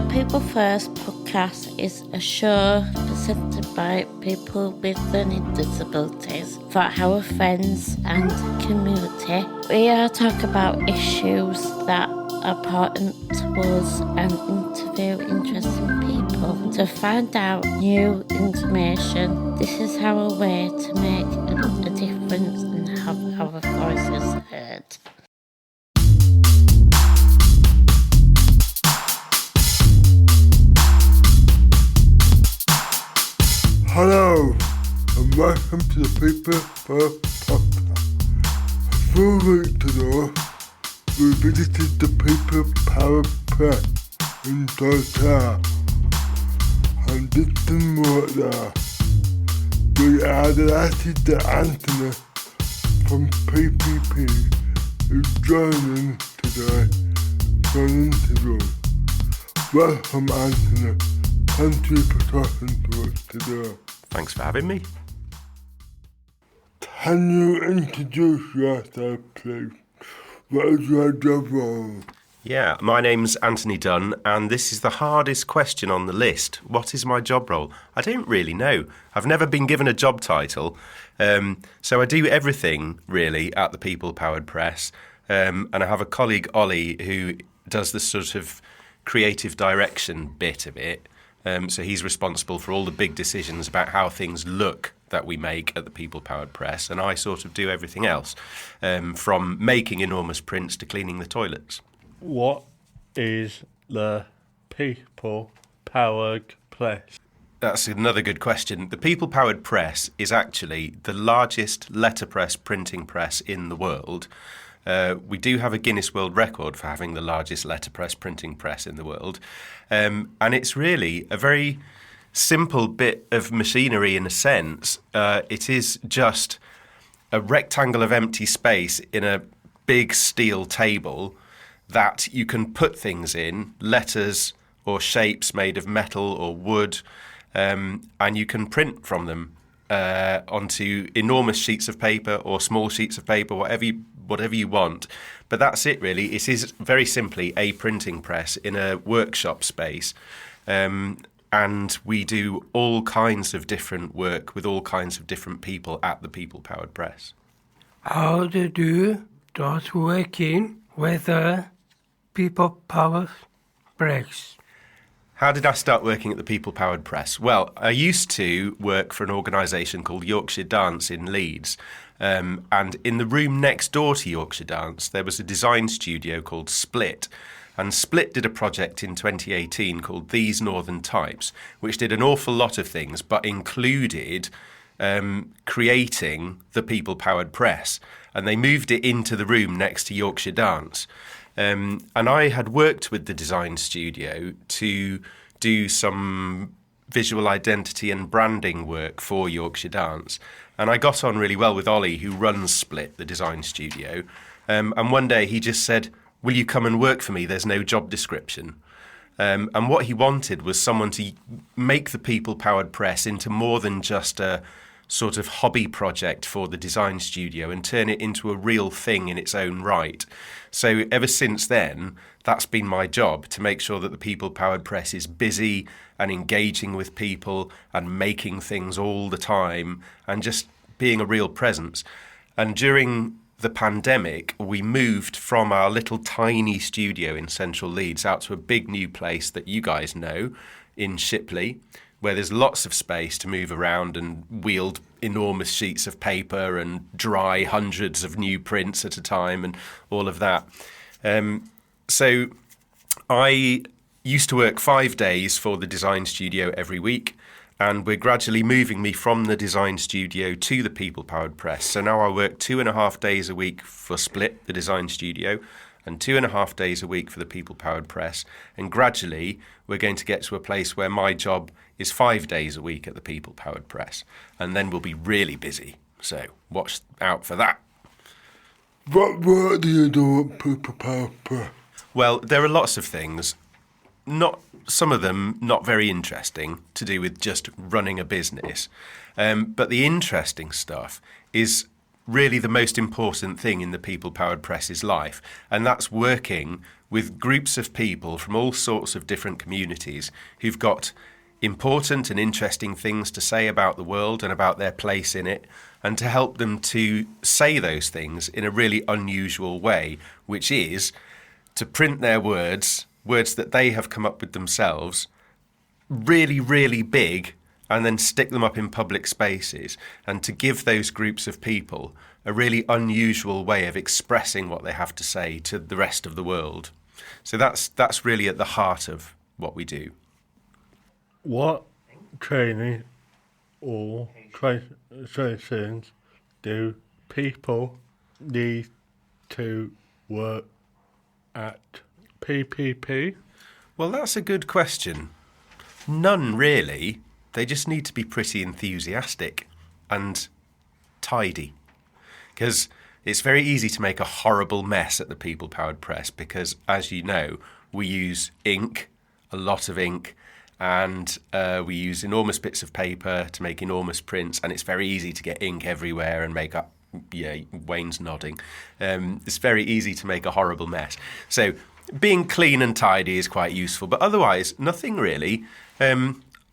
The People First podcast is a show presented by people with learning disabilities for our friends and community. We talk about issues that are important to us and interview interesting people to find out new information. This is our way to make a difference and have our voices heard. Hello, and welcome to the People First podcast. A few weeks ago, we visited the People Powered Press in Tokyo and did some work there. We are delighted that Antony from PPP is joining today for an interview. Welcome, Antony. Thank you for talking to us today. Thanks for having me. Can you introduce yourself, please? What is your job role? Yeah, my name's Antony Dunn, and this is the hardest question on the list. What is my job role? I don't really know. I've never been given a job title, so I do everything, really, at the People Powered Press, and I have a colleague, Ollie, who does the sort of creative direction bit of it. So he's responsible for all the big decisions about how things look that we make at the People Powered Press, and I sort of do everything else, from making enormous prints to cleaning the toilets. What is the People Powered Press? That's another good question. The People Powered Press is actually the largest letterpress printing press in the world. We do have a Guinness World Record for having the largest letterpress printing press in the world. And it's really a very simple bit of machinery in a sense. It is just a rectangle of empty space in a big steel table that you can put things in, letters or shapes made of metal or wood, and you can print from them onto enormous sheets of paper or small sheets of paper, whatever you want. But that's it, really. It is very simply a printing press in a workshop space. And we do all kinds of different work with all kinds of different people at the People Powered Press. How did you start working with the People Powered Press? How did I start working at the People Powered Press? Well, I used to work for an organisation called Yorkshire Dance in Leeds. And in the room next door to Yorkshire Dance, there was a design studio called Split. And Split did a project in 2018 called These Northern Types, which did an awful lot of things, but included creating the People Powered Press. And they moved it into the room next to Yorkshire Dance. And I had worked with the design studio to do some visual identity and branding work for Yorkshire Dance. And I got on really well with Ollie, who runs Split, the design studio. And one day he just said, "Will you come and work for me? There's no job description." And what he wanted was someone to make the People Powered Press into more than just a sort of hobby project for the design studio and turn it into a real thing in its own right. So ever since then, that's been my job, to make sure that the People Powered Press is busy and engaging with people and making things all the time and just being a real presence. And during the pandemic, we moved from our little tiny studio in central Leeds out to a big new place that you guys know in Shipley, where there's lots of space to move around and wield enormous sheets of paper and dry hundreds of new prints at a time and all of that. So I used to work 5 days for the design studio every week, and we're gradually moving me from the design studio to the People Powered Press. So now I work 2.5 days a week for Split, the design studio, and 2.5 days a week for the People Powered Press. And gradually, we're going to get to a place where my job is 5 days a week at the People Powered Press. And then we'll be really busy. So watch out for that. What work do you do at People Powered Press? Well, there are lots of things. Some of them not very interesting, to do with just running a business. But the interesting stuff is really the most important thing in the people-powered press's life, and that's working with groups of people from all sorts of different communities who've got important and interesting things to say about the world and about their place in it, and to help them to say those things in a really unusual way, which is to print their words that they have come up with themselves, really, really big, and then stick them up in public spaces, and to give those groups of people a really unusual way of expressing what they have to say to the rest of the world. So that's really at the heart of what we do. What training or trainings do people need to work at PPP? Well, that's a good question. None, really. They just need to be pretty enthusiastic and tidy. Because it's very easy to make a horrible mess at the people-powered press because, as you know, we use ink, a lot of ink, and we use enormous bits of paper to make enormous prints, and it's very easy to get ink everywhere and make up, yeah, Wayne's nodding. It's very easy to make a horrible mess. So being clean and tidy is quite useful, but otherwise, nothing really.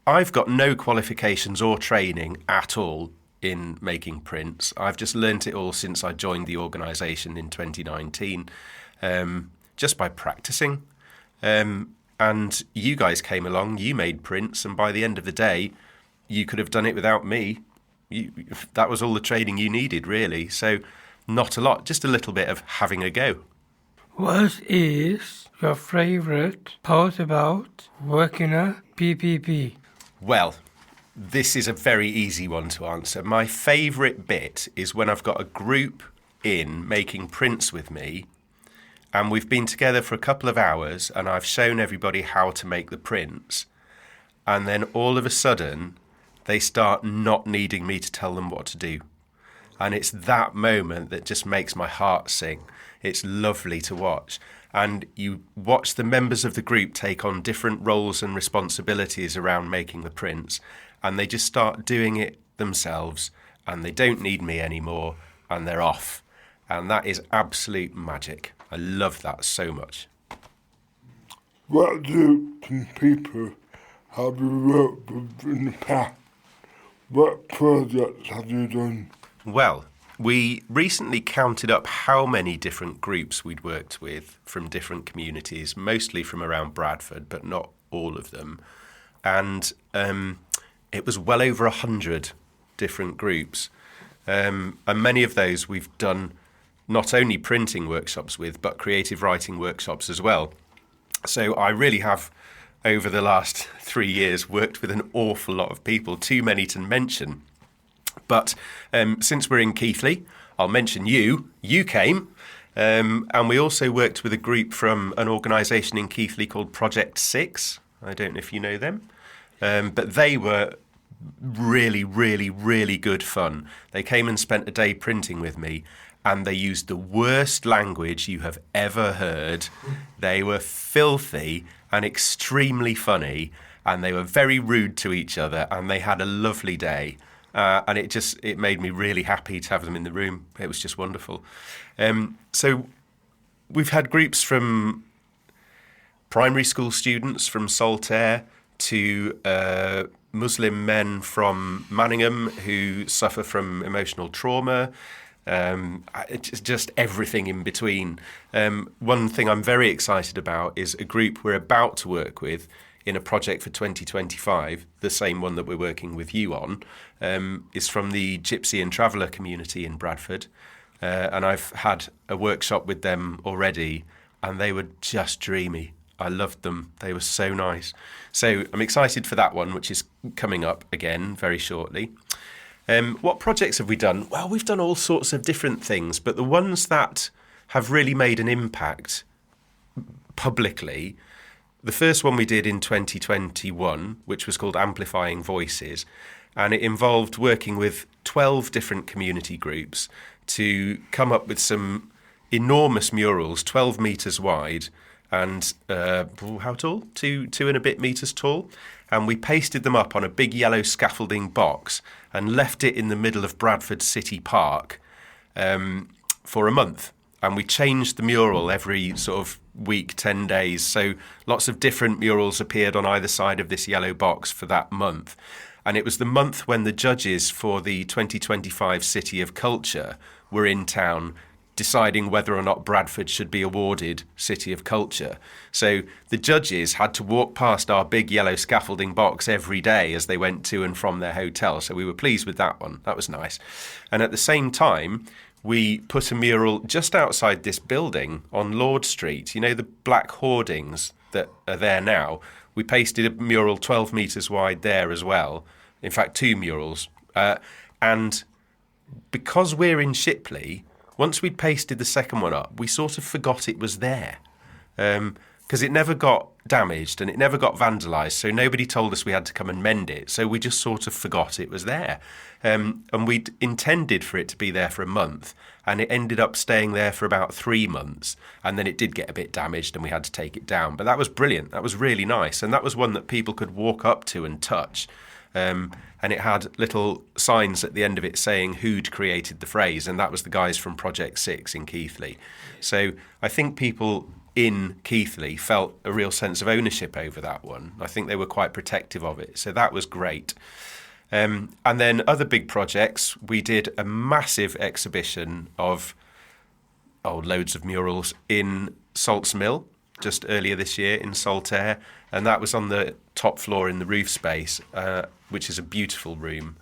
I've got no qualifications or training at all in making prints. I've just learnt it all since I joined the organisation in 2019, just by practising. And you guys came along, you made prints, and by the end of the day, you could have done it without me. That was all the training you needed, really. So not a lot, just a little bit of having a go. What is your favourite part about working at PPP? Well, this is a very easy one to answer. My favourite bit is when I've got a group in making prints with me, and we've been together for a couple of hours and I've shown everybody how to make the prints, and then all of a sudden they start not needing me to tell them what to do. And it's that moment that just makes my heart sing. It's lovely to watch. And you watch the members of the group take on different roles and responsibilities around making the prints, and they just start doing it themselves, and they don't need me anymore, and they're off. And that is absolute magic. I love that so much. What groups and people have you worked with in the past? What projects have you done? Well, we recently counted up how many different groups we'd worked with from different communities, mostly from around Bradford, but not all of them. And it was well over 100 different groups. And many of those we've done not only printing workshops with, but creative writing workshops as well. So I really have, over the last 3 years, worked with an awful lot of people, too many to mention. But since we're in Keighley, I'll mention you. You came. And we also worked with a group from an organisation in Keighley called Project 6. I don't know if you know them. But they were really, really, really good fun. They came and spent a day printing with me, and they used the worst language you have ever heard. They were filthy and extremely funny, and they were very rude to each other, and they had a lovely day. And it made me really happy to have them in the room. It was just wonderful. So we've had groups from primary school students from Saltaire to Muslim men from Manningham who suffer from emotional trauma. It's just everything in between. One thing I'm very excited about is a group we're about to work with in a project for 2025, the same one that we're working with you on, is from the Gypsy and Traveller community in Bradford. And I've had a workshop with them already, and they were just dreamy. I loved them. They were so nice. So I'm excited for that one, which is coming up again very shortly. What projects have we done? Well, we've done all sorts of different things, but the ones that have really made an impact publicly, the first one we did in 2021, which was called Amplifying Voices, and it involved working with 12 different community groups to come up with some enormous murals, 12 metres wide, and how tall? Two and a bit metres tall. And we pasted them up on a big yellow scaffolding box and left it in the middle of Bradford City Park. for a month. And we changed the mural every sort of week, 10 days. So lots of different murals appeared on either side of this yellow box for that month. And it was the month when the judges for the 2025 City of Culture were in town deciding whether or not Bradford should be awarded City of Culture. So the judges had to walk past our big yellow scaffolding box every day as they went to and from their hotel. So we were pleased with that one. That was nice. And at the same time, we put a mural just outside this building on Lord Street. You know, the black hoardings that are there now? We pasted a mural 12 metres wide there as well. In fact, 2 murals. And because we're in Shipley, once we'd pasted the second one up, we sort of forgot it was there. Because it never got damaged and it never got vandalised, so nobody told us we had to come and mend it. So we just sort of forgot it was there. And we'd intended for it to be there for a month, and it ended up staying there for about 3 months. And then it did get a bit damaged and we had to take it down. But that was brilliant. That was really nice. And that was one that people could walk up to and touch. And it had little signs at the end of it saying who'd created the phrase, and that was the guys from Project 6 in Keighley. So I think people in Keighley felt a real sense of ownership over that one. I think they were quite protective of it, so that was great. And then other big projects, we did a massive exhibition of loads of murals in Salts Mill just earlier this year in Saltaire, and that was on the top floor in the roof space, which is a beautiful room.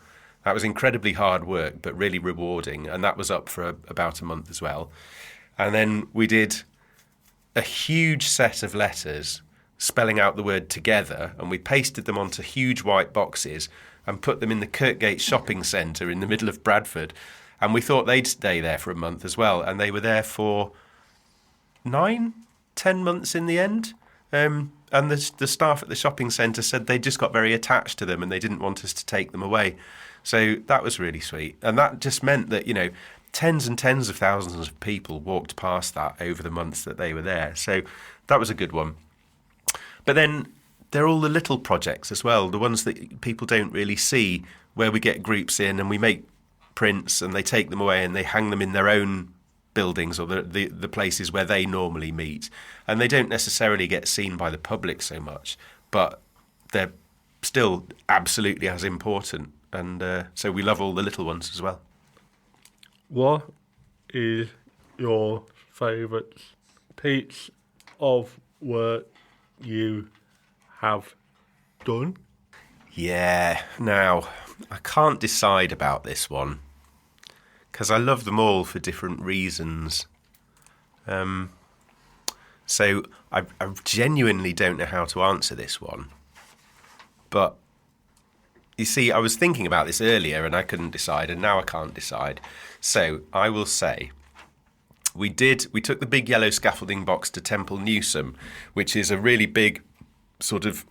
That was incredibly hard work, but really rewarding, and that was up for about a month as well. And then we did a huge set of letters spelling out the word together, and we pasted them onto huge white boxes and put them in the Kirkgate shopping centre in the middle of Bradford. And we thought they'd stay there for a month as well, and they were there for 9-10 months in the end. And the staff at the shopping centre said they just got very attached to them and they didn't want us to take them away. So that was really sweet. And that just meant that, you know, tens and tens of thousands of people walked past that over the months that they were there. So that was a good one. But then there are all the little projects as well, the ones that people don't really see, where we get groups in and we make prints and they take them away and they hang them in their own buildings or the places where they normally meet. And they don't necessarily get seen by the public so much, but they're still absolutely as important. And so we love all the little ones as well. What is your favourite piece of work you have done? Yeah, now, I can't decide about this one because I love them all for different reasons. So I genuinely don't know how to answer this one. But you see, I was thinking about this earlier and I couldn't decide, and now I can't decide. So I will say we took the big yellow scaffolding box to Temple Newsome, which is a really big sort of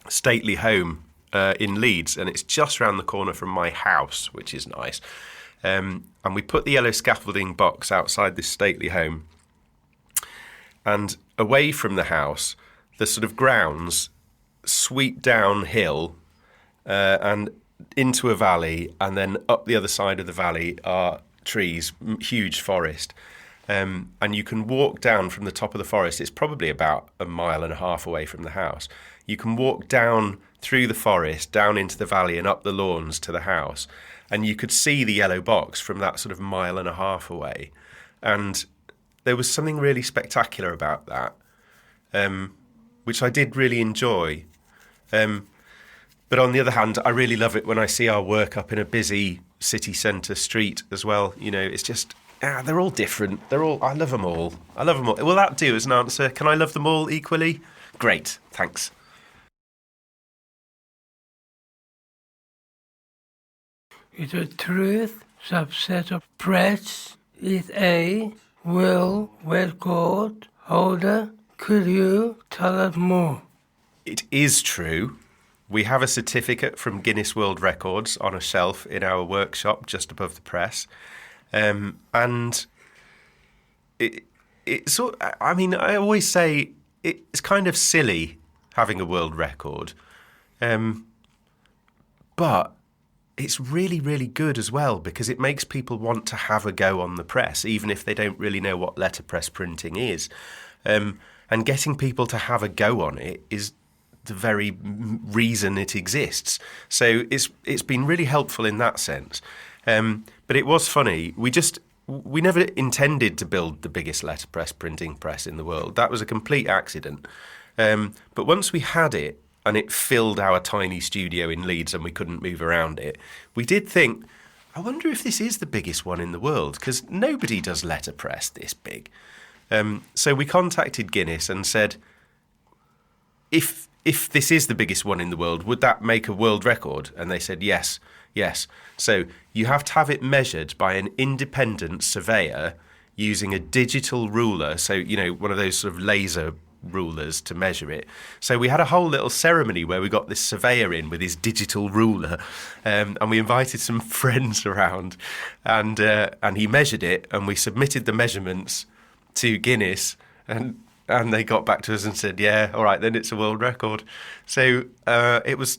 stately home in Leeds, and it's just round the corner from my house, which is nice. And we put the yellow scaffolding box outside this stately home, and away from the house, the sort of grounds sweep downhill and into a valley, and then up the other side of the valley are trees, huge forest. And you can walk down from the top of the forest. It's probably about 1.5 miles away from the house. You can walk down through the forest, down into the valley and up the lawns to the house. And you could see the yellow box from that sort of 1.5 miles away. And there was something really spectacular about that, which I did really enjoy. But on the other hand, I really love it when I see our work up in a busy city centre street as well. You know, it's just, they're all different. I love them all. I love them all. Will that do as an answer? Can I love them all equally? Great, thanks. It's a truth subset of press is a world record holder. Could you tell us more? It is true. We have a certificate from Guinness World Records on a shelf in our workshop just above the press. And it's I mean, I always say it's kind of silly having a world record. But it's really, really good as well because it makes people want to have a go on the press, even if they don't really know what letterpress printing is. And getting people to have a go on it is the very reason it exists. So it's been really helpful in that sense. But it was funny. We never intended to build the biggest letterpress printing press in the world. That was a complete accident. But once we had it, and it filled our tiny studio in Leeds and we couldn't move around it, we did think, I wonder if this is the biggest one in the world, because nobody does letterpress this big. So we contacted Guinness and said, if this is the biggest one in the world, would that make a world record? And they said, yes. So you have to have it measured by an independent surveyor using a digital ruler, so, one of those sort of laser rulers to measure it. So we had a whole little ceremony where we got this surveyor in with his digital ruler, and we invited some friends around, and he measured it, and we submitted the measurements to Guinness, and they got back to us and said, yeah, all right, then it's a world record. So it was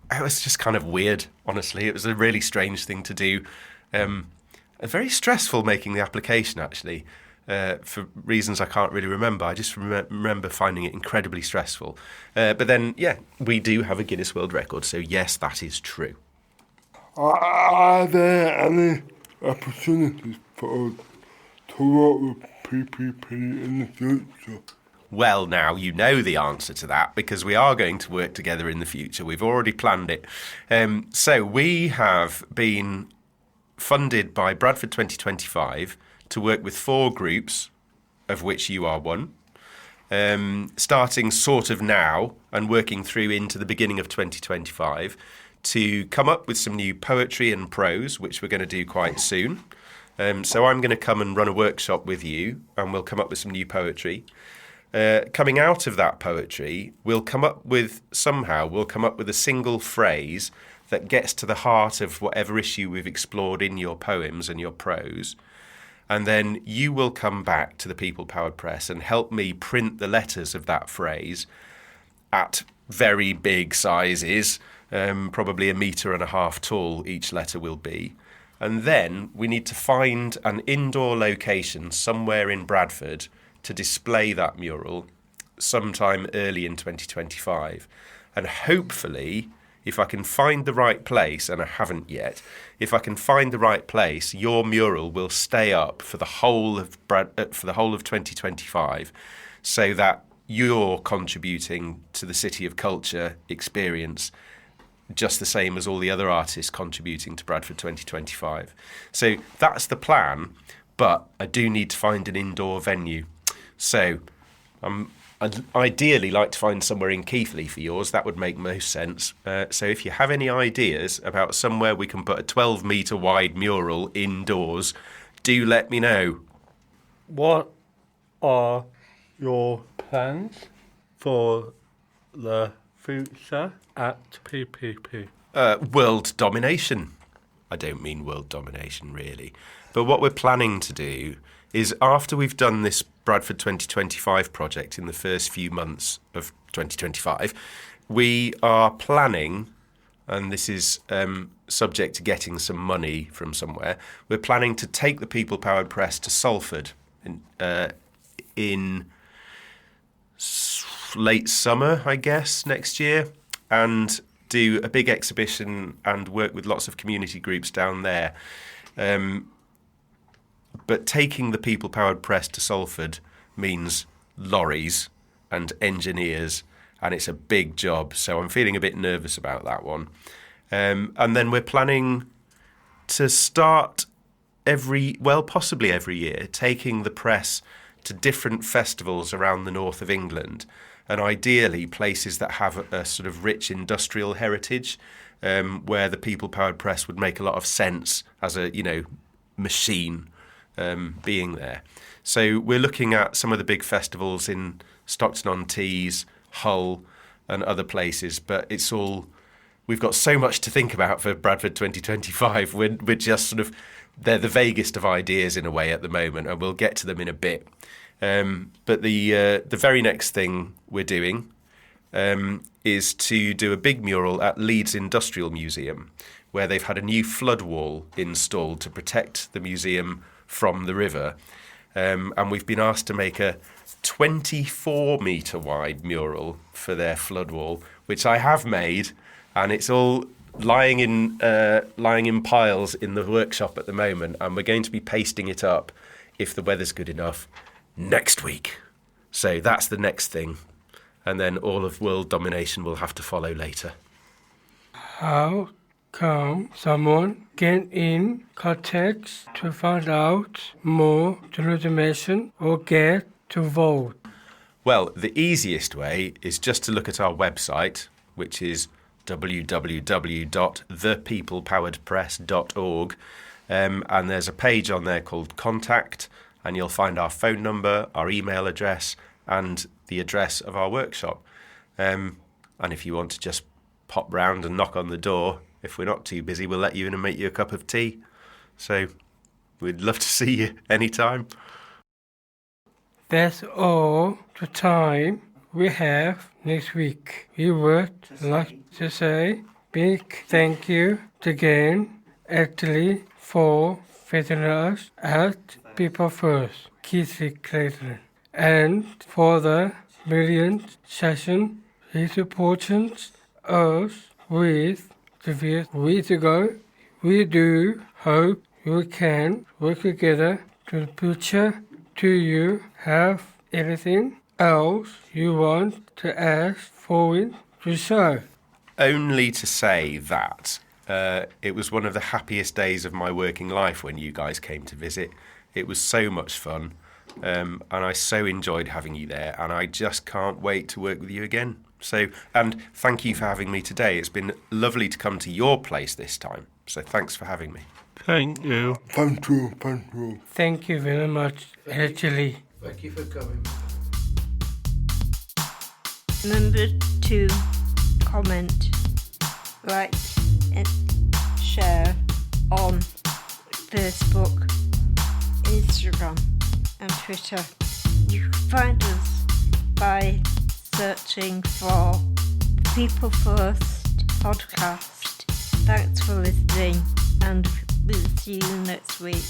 just kind of weird, honestly. It was a really strange thing to do. Very stressful making the application, actually. For reasons I can't really remember. I just remember finding it incredibly stressful. But then, yeah, we do have a Guinness World Record, so yes, that is true. Are there any opportunities for us to work with PPP in the future? Well, now you know the answer to that because we are going to work together in the future. We've already planned it. So we have been funded by Bradford 2025 to work with 4 groups, of which you are one, starting sort of now and working through into the beginning of 2025 to come up with some new poetry and prose, which we're going to do quite soon. So I'm going to come and run a workshop with you, and we'll come up with some new poetry. Coming out of that poetry, we'll come up with a single phrase that gets to the heart of whatever issue we've explored in your poems and your prose. And then you will come back to the People Powered Press and help me print the letters of that phrase at very big sizes, probably 1.5 meters tall each letter will be. And then we need to find an indoor location somewhere in Bradford to display that mural sometime early in 2025. And hopefully, if I can find the right place, and I haven't yet, if I can find the right place, your mural will stay up for the whole of 2025, so that you're contributing to the City of Culture experience just the same as all the other artists contributing to Bradford 2025. So that's the plan, but I do need to find an indoor venue. So I'd ideally like to find somewhere in Keighley for yours. That would make most sense. So if you have any ideas about somewhere we can put a 12-metre wide mural indoors, do let me know. What are your plans for the future at PPP? World domination. I don't mean world domination, really. But what we're planning to do is, after we've done this Bradford 2025 project in the first few months of 2025, we are planning, and this is subject to getting some money from somewhere, we're planning to take the People Powered Press to Salford in late summer, I guess, next year, and do a big exhibition and work with lots of community groups down there. But taking the People Powered Press to Salford means lorries and engineers, and it's a big job, so I'm feeling a bit nervous about that one. And then we're planning to start possibly every year, taking the press to different festivals around the north of England, and ideally places that have a sort of rich industrial heritage, where the People Powered Press would make a lot of sense as a machine being there. So we're looking at some of the big festivals in Stockton-on-Tees, Hull and other places, but we've got so much to think about for Bradford 2025. We're just they're the vaguest of ideas in a way at the moment, and we'll get to them in a bit. But the very next thing we're doing is to do a big mural at Leeds Industrial Museum, where they've had a new flood wall installed to protect the museum from the river. And we've been asked to make a 24-metre wide mural for their flood wall, which I have made, and it's all lying in piles in the workshop at the moment, and we're going to be pasting it up, if the weather's good enough, next week. So that's the next thing. And then all of world domination will have to follow later. How can someone get in contact to find out more information or get to vote? Well, the easiest way is just to look at our website, which is www.thepeoplepoweredpress.org. And there's a page on there called Contact, and you'll find our phone number, our email address, and the address of our workshop. And if you want to just pop round and knock on the door, if we're not too busy, we'll let you in and make you a cup of tea. So we'd love to see you anytime. That's all the time we have next week. We would like to say big thank you again, Antony, for visiting us at People First, Keithley Clayton. And for the brilliant session he supported us with the weeks ago. We do hope we can work together to the future. Do you have anything else you want to ask for the show? Only to say that it was one of the happiest days of my working life when you guys came to visit. It was so much fun, and I so enjoyed having you there, and I just can't wait to work with you again. So, and thank you for having me today. It's been lovely to come to your place this time, so thanks for having me. Thank you. Thank you, thank you. Thank you very much, Antony. Thank you for coming. Remember to comment, like, and share on Facebook, Instagram, and Twitter. You can find us by searching for People First Podcast. Thanks for listening, and we'll see you next week.